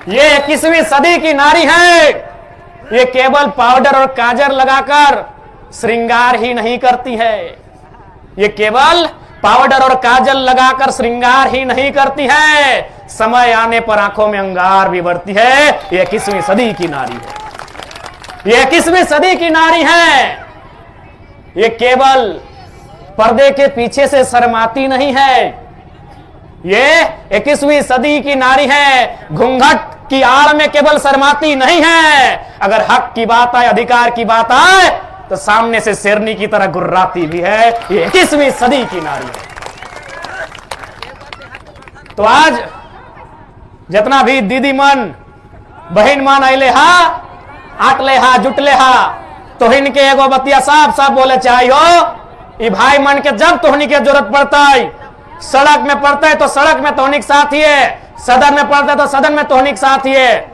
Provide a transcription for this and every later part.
ये 21वीं सदी की नारी है। ये केवल पाउडर और काजल लगाकर श्रृंगार ही नहीं करती है। ये केवल पाउडर और काजल लगाकर श्रृंगार ही नहीं करती है, समय आने पर आंखों में अंगार भी भरती है। ये 21वीं सदी की नारी है। ये 21वीं सदी की नारी है। ये केवल पर्दे के पीछे से शर्माती नहीं है। ये 21वीं सदी की नारी है। घूंघट की आड़ में केवल शर्माती नहीं है। अगर हक की बात आए, अधिकार की बात आए, तो सामने से शेरनी की तरह गुर्राती भी है। ये 21वीं सदी की नारी है। तो आज जितना भी दीदी मन, बहन मन अले हा, आटले हा, जुटले हा, तो इनके एगो बतिया साफ साफ बोले चाहिए हो। भाई मन के जब तोहनी के जरूरत पड़ता है, सड़क में पड़ता है तो सड़क में तोहनी के साथ ही है, सदन में पड़ता है तो सदन में तोहनी के साथ ही है।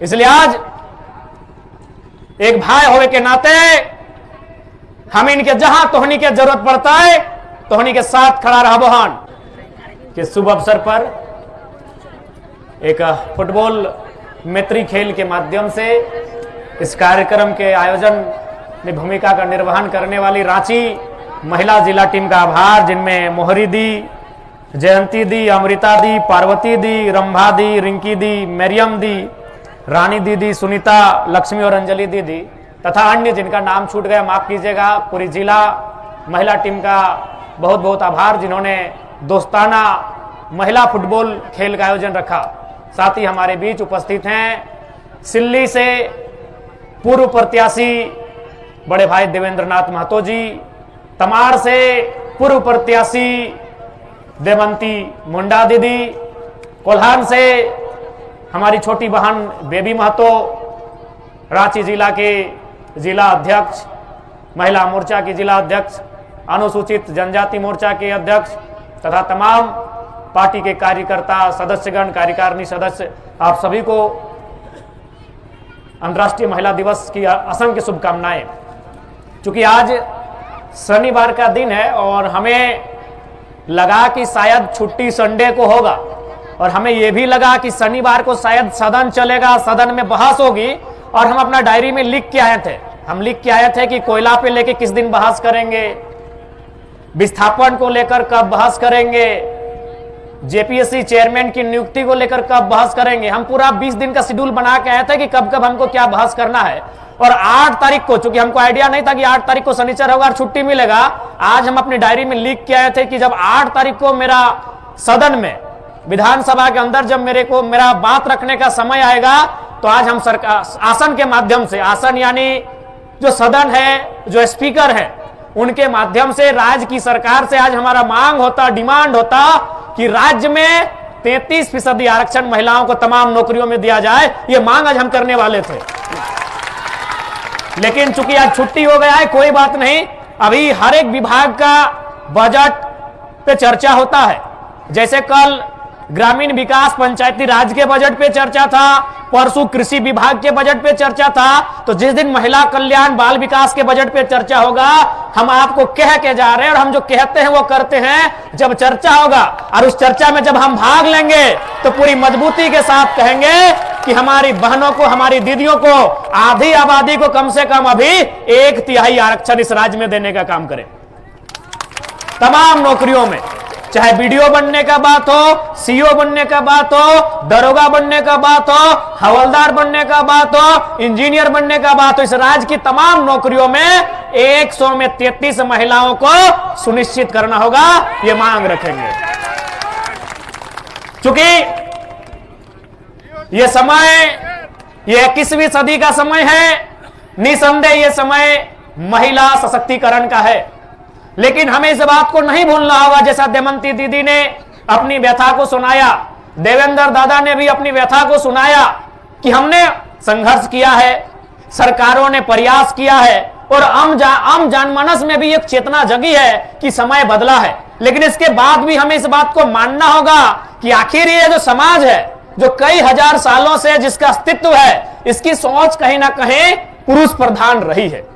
इसलिए आज एक भाई होने के नाते हम इनके जहां तोहनी के जरूरत पड़ता है, तोहनी के साथ खड़ा रहा बहन के शुभ अवसर पर एक फुटबॉल मैत्री खेल के माध्यम से इस कार्यक्रम के आयोजन में भूमिका का निर्वहन करने वाली रांची महिला जिला टीम का आभार, जिनमें मोहरी दी, जयंती दी, अमृता दी, पार्वती दी, रंभा दी, रिंकी दी, मरियम दी, रानी दीदी, सुनीता, लक्ष्मी और अंजलि दीदी तथा अन्य जिनका नाम छूट गया माफ कीजिएगा। पूरी जिला महिला टीम का बहुत बहुत आभार, जिन्होंने दोस्ताना महिला फुटबॉल खेल का आयोजन रखा। साथ ही हमारे बीच उपस्थित हैं सिल्ली से पूर्व प्रत्याशी बड़े भाई देवेंद्र नाथ महतो जी, तमाड़ से पूर्व प्रत्याशी देवंती मुंडा दीदी, कोल्हान से हमारी छोटी बहन बेबी महतो, रांची जिला के जिला अध्यक्ष, महिला मोर्चा की जिला अध्यक्ष, अनुसूचित जनजाति मोर्चा के अध्यक्ष तथा तमाम पार्टी के कार्यकर्ता, सदस्यगण, कार्यकारिणी सदस्य, आप सभी को अंतर्राष्ट्रीय महिला दिवस की असंख्य शुभकामनाएं। क्योंकि आज शनिवार का दिन है और हमें लगा कि शायद छुट्टी संडे को होगा, और हमें यह भी लगा कि शनिवार को शायद सदन चलेगा, सदन में बहस होगी, और हम अपना डायरी में लिख के आए थे। हम लिख के आए थे कि कोयला पे लेके किस दिन बहस करेंगे, विस्थापन को लेकर कब बहस करेंगे, जेपीएससी चेयरमैन की नियुक्ति को लेकर कब बहस करेंगे। हम पूरा 20 दिन का शेड्यूल बना के आए थे कि कब कब हमको क्या बहस करना है। और 8 तारीख को, चूंकि हमको आइडिया नहीं था कि 8 तारीख को शनिचर होगा और छुट्टी मिलेगा, आज हम अपनी डायरी में लिख के आए थे कि जब 8 तारीख को मेरा सदन में, विधानसभा के अंदर जब मेरा बात रखने का समय आएगा, तो आज हम सरकार आसन के माध्यम से, आसन यानी जो सदन है, जो स्पीकर है, उनके माध्यम से राज्य की सरकार से आज हमारा मांग होता, डिमांड होता कि राज्य में 33% आरक्षण महिलाओं को तमाम नौकरियों में दिया जाए। ये मांग आज हम करने वाले थे, लेकिन चूंकि आज छुट्टी हो गया है, कोई बात नहीं। अभी हर एक विभाग का बजट पे चर्चा होता है। जैसे कल ग्रामीण विकास पंचायती राज के बजट पे चर्चा था, परसों कृषि विभाग के बजट पे चर्चा था, तो जिस दिन महिला कल्याण बाल विकास के बजट पे चर्चा होगा, हम आपको कह के जा रहे हैं, और हम जो कहते हैं वो करते हैं। जब चर्चा होगा और उस चर्चा में जब हम भाग लेंगे, तो पूरी मजबूती के साथ कहेंगे कि हमारी बहनों को, हमारी दीदियों को, आधी आबादी को कम से कम अभी 1/3 आरक्षण इस राज्य में देने का काम करें। तमाम नौकरियों में, चाहे बीडीओ बनने का बात हो, सीईओ बनने का बात हो, दरोगा बनने का बात हो, हवलदार बनने का बात हो, इंजीनियर बनने का बात हो, इस राज्य की तमाम नौकरियों में 100 में 33 महिलाओं को सुनिश्चित करना होगा। ये मांग रखेंगे। क्योंकि ये समय, ये 21वीं सदी का समय है, निसंदेह ये समय महिला सशक्तिकरण का है। लेकिन हमें इस बात को नहीं भूलना होगा, जैसा देवंती दीदी ने अपनी व्यथा को सुनाया, देवेंद्र दादा ने भी अपनी व्यथा को सुनाया कि हमने संघर्ष किया है, सरकारों ने प्रयास किया है, और आम जनमानस में भी एक चेतना जगी है कि समय बदला है। लेकिन इसके बाद भी हमें इस बात को मानना होगा कि आखिर ये जो समाज है, जो कई हजार सालों से जिसका अस्तित्व है, इसकी सोच कहीं ना कहीं पुरुष प्रधान रही है।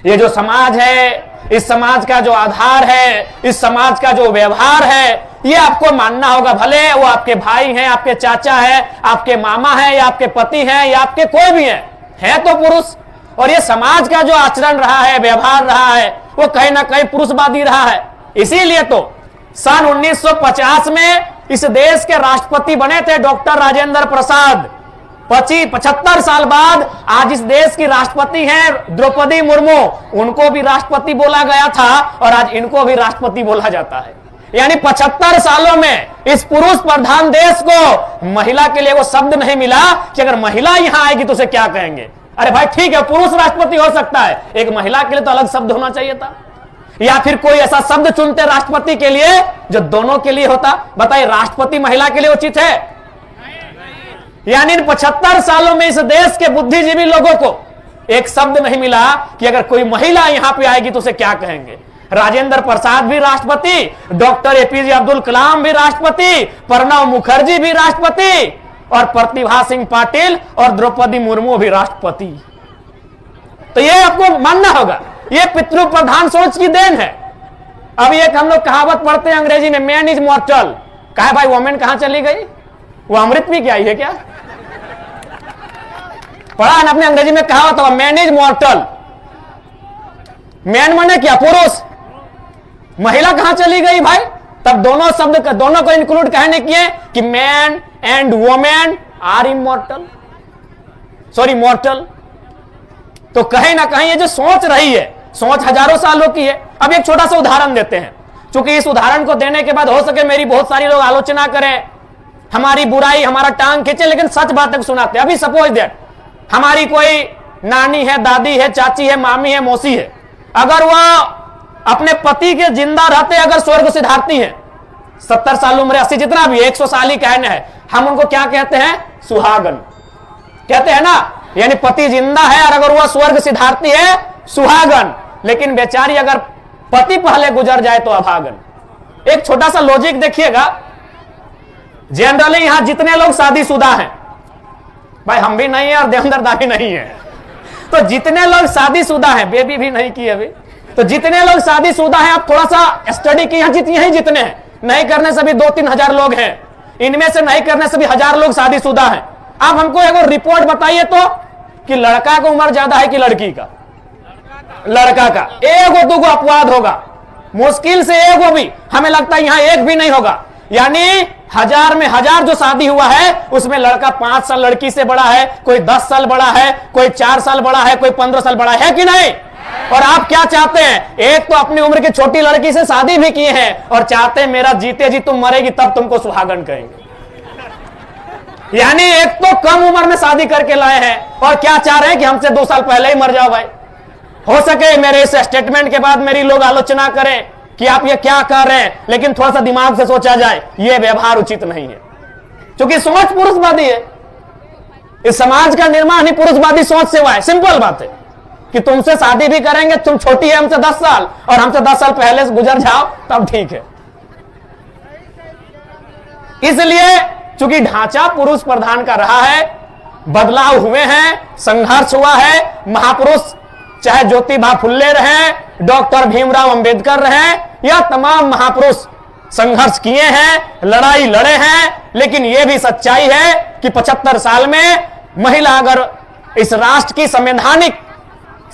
ये जो समाज है, इस समाज का जो आधार है, इस समाज का जो व्यवहार है, ये आपको मानना होगा, भले वो आपके भाई हैं, आपके चाचा है, आपके मामा है, या आपके पति हैं, या आपके कोई भी है तो पुरुष। और ये समाज का जो आचरण रहा है, व्यवहार रहा है, वो कहीं ना कहीं पुरुषवादी रहा है। इसीलिए तो सन 1950 में इस देश के राष्ट्रपति बने थे डॉक्टर राजेंद्र प्रसाद। 75 साल बाद आज इस देश की राष्ट्रपति हैं द्रौपदी मुर्मू। उनको भी राष्ट्रपति बोला गया था और आज इनको भी राष्ट्रपति बोला जाता है। यानी 75 सालों में इस पुरुष प्रधान देश को महिला के लिए वो शब्द नहीं मिला कि अगर महिला यहां आएगी तो उसे क्या कहेंगे। अरे भाई ठीक है, पुरुष राष्ट्रपति हो सकता है, एक महिला के लिए तो अलग शब्द होना चाहिए था, या फिर कोई ऐसा शब्द चुनते राष्ट्रपति के लिए जो दोनों के लिए होता। बताइए, राष्ट्रपति महिला के लिए उचित है? यानी इन 75 सालों में इस देश के बुद्धिजीवी लोगों को एक शब्द नहीं मिला कि अगर कोई महिला यहां पे आएगी तो उसे क्या कहेंगे। राजेंद्र प्रसाद भी राष्ट्रपति, डॉक्टर एपीजे अब्दुल कलाम भी राष्ट्रपति, प्रणब मुखर्जी भी राष्ट्रपति, और प्रतिभा सिंह पाटिल और द्रौपदी मुर्मू भी राष्ट्रपति। तो ये आपको मानना होगा, ये पितृ प्रधान सोच की देन है। अब एक हम लोग कहावत पढ़ते हैं अंग्रेजी में, मैन इज मॉर्टल। कहा भाई वोमेन कहां चली गई? वो अमृत भी क्या आई है क्या? पढ़ा ना अपने अंग्रेजी में कहावत होगा, मैन इज मॉर्टल। मैन माने क्या? पुरुष। महिला कहां चली गई भाई? तब दोनों शब्द दोनों को इंक्लूड कहने किए कि man and women are immortal, sorry mortal. तो कहीं ना कहीं ये जो सोच रही है, सोच हजारों सालों की है। अब एक छोटा सा उदाहरण देते हैं, क्योंकि इस उदाहरण को देने के बाद हो सके मेरी बहुत सारी लोग आलोचना करें, हमारी बुराई, हमारा टांग खींचे, लेकिन सच बातें सुनाते। अभी सपोज दैट हमारी कोई नानी है, दादी है, चाची है, मामी है, मौसी है, अगर वह अपने पति के जिंदा रहते अगर स्वर्ग सिधारती है, 70 साल उम्र, 80 जितना भी 100 साल ही कहने है, हम उनको क्या कहते हैं? सुहागन कहते हैं ना। यानी पति जिंदा है और अगर वह स्वर्ग सिधारती है, सुहागन। लेकिन बेचारी अगर पति पहले गुजर जाए तो अभागन। एक छोटा सा लॉजिक देखिएगा, जनरली यहां जितने लोग शादीशुदा हैं, भाई हम भी नहीं है और देवेंद्र दा भी नहीं है, तो जितने लोग शादीशुदा हैं, बेबी भी नहीं की अभी, तो जितने लोग शादीशुदा हैं, आप थोड़ा सा स्टडी किए, यही जितने हैं, नहीं करने से भी 2-3 हजार लोग हैं, इनमें से नहीं करने से भी 1000 लोग शादीशुदा हैं। आप हमको एक रिपोर्ट बताइए तो कि लड़का का उम्र ज्यादा है कि लड़की का? लड़का का। एगो दुगो अपवाद होगा, मुश्किल से एगो भी, हमें लगता है यहां एक भी नहीं होगा। यानी 1000 में 1000 जो शादी हुआ है उसमें लड़का 5 साल लड़की से बड़ा है, कोई 10 साल बड़ा है, कोई 4 साल बड़ा है, कोई 15 साल बड़ा है कि नहीं? और आप क्या चाहते हैं? एक तो अपनी उम्र की छोटी लड़की से शादी भी किए हैं और चाहते हैं मेरा जीते जी तुम मरेगी तब तुमको सुहागन कहेंगे। यानी एक तो कम उम्र में शादी करके लाए हैं और क्या चाह रहे हैं कि हमसे 2 साल पहले ही मर जाओ भाई। हो सके मेरे इस स्टेटमेंट के बाद मेरी लोग आलोचना करें कि आप ये क्या कर रहे हैं, लेकिन थोड़ा सा दिमाग से सोचा जाए, ये व्यवहार उचित नहीं है, क्योंकि सोच पुरुषवादी है। इस समाज का निर्माण ही पुरुषवादी सोच से हुआ है। सिंपल बात है कि तुमसे शादी भी करेंगे, तुम छोटी है हमसे 10 साल और हमसे 10 साल पहले से गुजर जाओ तब ठीक है। इसलिए चूंकि ढांचा पुरुष प्रधान का रहा है, बदलाव हुए हैं, संघर्ष हुआ है, महापुरुष चाहे ज्योतिबा फुल्ले रहे, डॉक्टर भीमराव अंबेडकर रहे, या तमाम महापुरुष संघर्ष किए हैं, लड़ाई लड़े हैं, लेकिन यह भी सच्चाई है कि 75 साल में महिला अगर इस राष्ट्र की संवैधानिक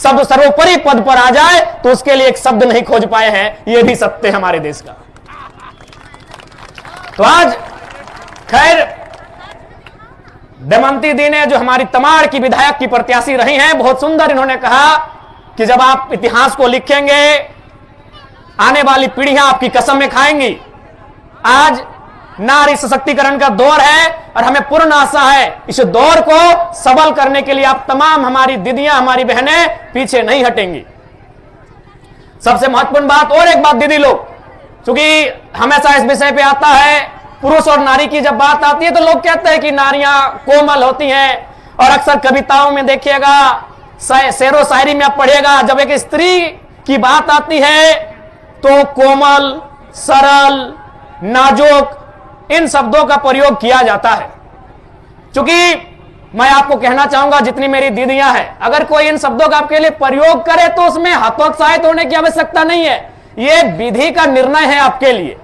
शब्द सर्वोपरि पद पर आ जाए तो उसके लिए एक शब्द नहीं खोज पाए हैं। यह भी सत्य है हमारे देश का। तो आज खैर दमयंती दी ने, जो हमारी तमाड़ की विधायक की प्रत्याशी रही हैं, बहुत सुंदर इन्होंने कहा कि जब आप इतिहास को लिखेंगे आने वाली पीढ़ियां आपकी कसम में खाएंगी। आज नारी सशक्तिकरण का दौर है और हमें पूर्ण आशा है इस दौर को सबल करने के लिए आप तमाम हमारी दीदियां, हमारी बहनें पीछे नहीं हटेंगी। सबसे महत्वपूर्ण बात और एक बात, दीदी लोग, क्योंकि हमेशा इस विषय पे आता है, पुरुष और नारी की जब बात आती है तो लोग कहते हैं कि नारियां कोमल होती हैं, और अक्सर कविताओं में देखिएगा, शेरो शायरी में आप पढ़िएगा, जब एक स्त्री की बात आती है तो कोमल, सरल, नाजुक इन शब्दों का प्रयोग किया जाता है। क्योंकि मैं आपको कहना चाहूंगा, जितनी मेरी दीदियां हैं, अगर कोई इन शब्दों का आपके लिए प्रयोग करे तो उसमें हतोत्साहित होने की आवश्यकता नहीं है। यह विधि का निर्णय है आपके लिए।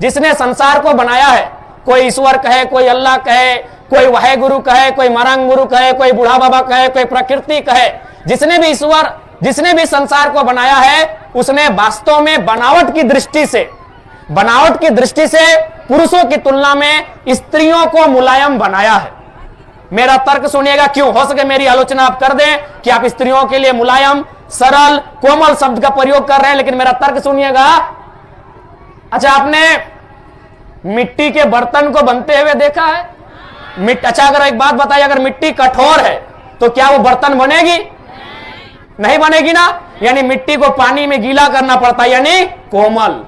जिसने संसार को बनाया है, कोई ईश्वर कहे, कोई अल्लाह कहे, कोई वाहे गुरु कहे, कोई मरंग गुरु कहे, कोई बूढ़ा बाबा कहे, कोई प्रकृति कहे, जिसने भी ईश्वर, जिसने भी संसार को बनाया है, उसने वास्तव में बनावट की दृष्टि से पुरुषों की तुलना में स्त्रियों को मुलायम बनाया है। मेरा तर्क सुनिएगा, क्यों हो सके मेरी आलोचना आप कर दें कि आप स्त्रियों के लिए मुलायम, सरल, कोमल शब्द का प्रयोग कर रहे हैं, लेकिन मेरा तर्क सुनिएगा। अच्छा, आपने मिट्टी के बर्तन को बनते हुए देखा है? अच्छा, अगर एक बात बताइए, अगर मिट्टी कठोर है तो क्या वो बर्तन बनेगी? नहीं बनेगी ना। यानी मिट्टी को पानी में गीला करना पड़ता है, यानी कोमल।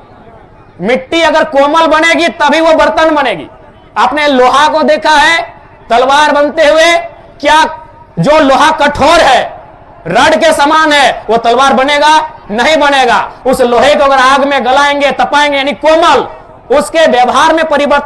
मिट्टी अगर कोमल बनेगी तभी वो बर्तन बनेगी। आपने लोहा को देखा है तलवार बनते हुए? क्या जो लोहा कठोर है, रड के समान है, वो तलवार बनेगा? नहीं बनेगा। उस लोहे को अगर आग में गलाएंगे, तपाएंगे, यानी कोमल, उसके व्यवहार में परिवर्तन